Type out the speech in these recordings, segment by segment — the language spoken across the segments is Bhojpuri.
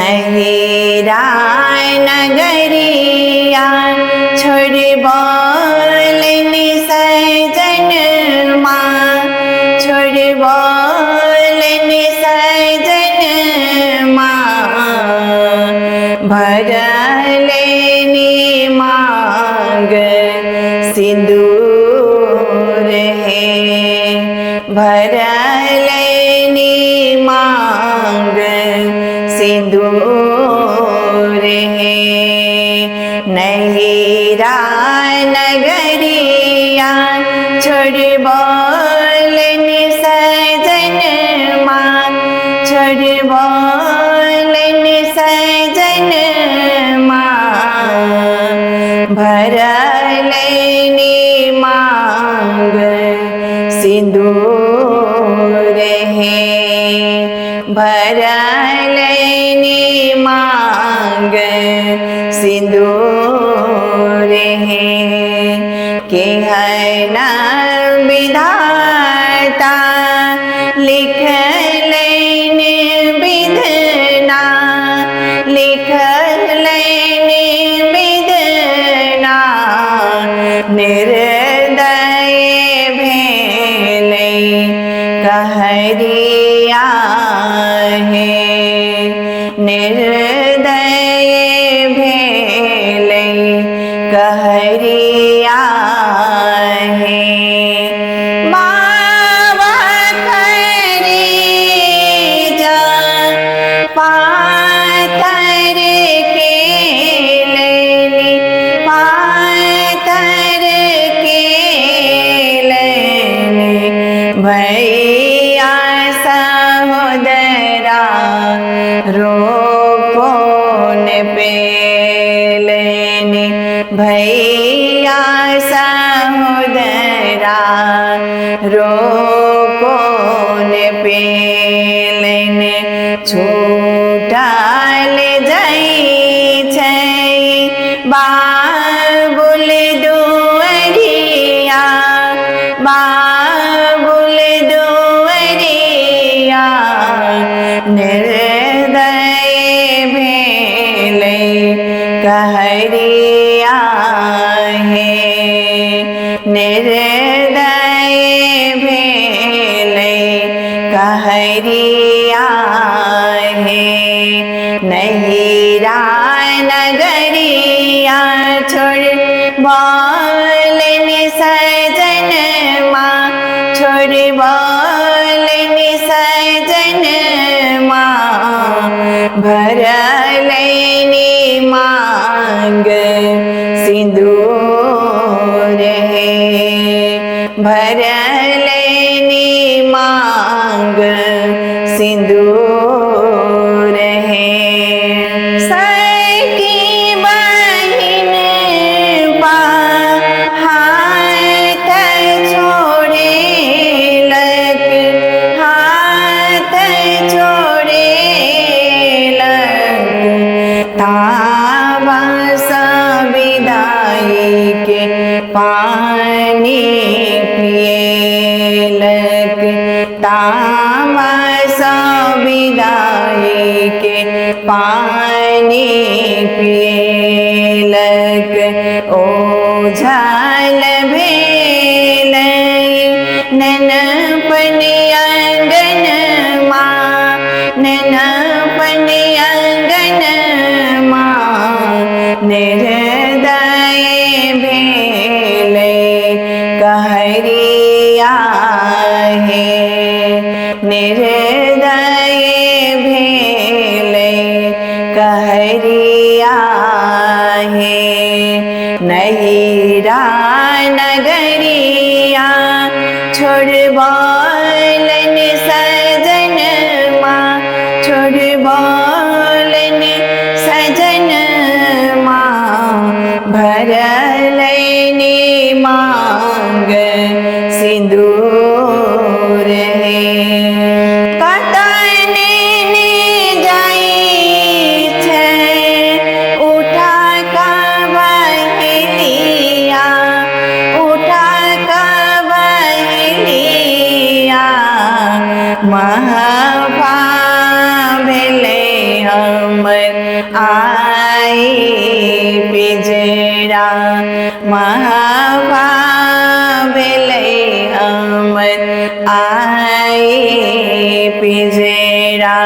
नहिरा नगरिया छोड़ बोलनी सजन माँ, छोड़ बोलनी सजन माँ, भर लेनी मांग सिंदूर है, भर लेनी मांग सिंदूर है। नहिरा नगरिया छोड़ बोलनी सजन माँ, छोड़ बोलनी सजन माँ, भर लेनी मांग सिंदूर है, भर लेनी मांग सिंदूर है। के है न विधाता लिख लेने विधना, लिख लेने विधना, निर्दय भेले कहरिया है, निर्दय भेले कहरिया है। मावा करी जा पाथर के लेनी, पाथर के लेनी, भैया सहोदरा रोपन पे लेनी, भैया सहोदरा रोपन पे लेने। छूटल जाइ छै बाबुल दुअरिया, बाबुल दुअरिया, निर्दय भेले कहरिया है, निर्दय भेले कहरिया है। नहिरा नगरिया छोड़ बोलनी सजन माँ, छोड़ बोलनी सजन माँ, भर लेनी मांग सिंदूर है, भर लेनी मांग सिंदूर है। सखी बहिन पा हाथ छोड़े लग, हाथ छोड़े लग, तावा सा विदाई के पानी पिए लग, तावा सा विदाई के पानी पिए लग। ओझल भेल ननपन अंगन माँ, ननपन अंगन माँ, निर्दय भेले कहरिया है, निर्दय भेले कहरिया है। नहिरा नगरिया छोड़ बोलनी सजन माँ, छोड़ बोलनी सजन माँ, भर लेनी मांग सिंदूर है। कतने ने जाई छै उठा का बहलिया, उठा का बहलिया, अमर आए पिजरा महाभावेले अमर आए पिजरा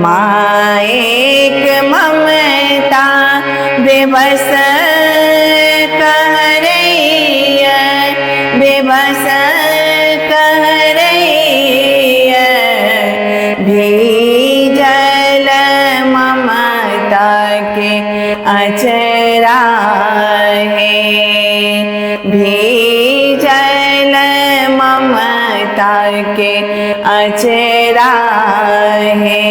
माएक ममता बेबस कह रही है बेबस कह रही है भीजल ममता के अचरा है भीजल ममता के अचरा है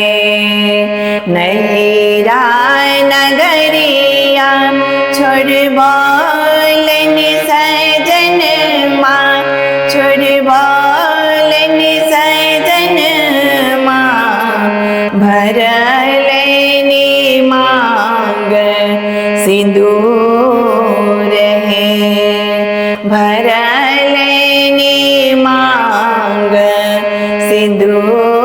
नैरा नगरिया छोड़ बोलन सजन माँ छोड़ बोलन सजन माँ भर लेनी मांग सिंदूर है भर लेनी मांग सिंदूर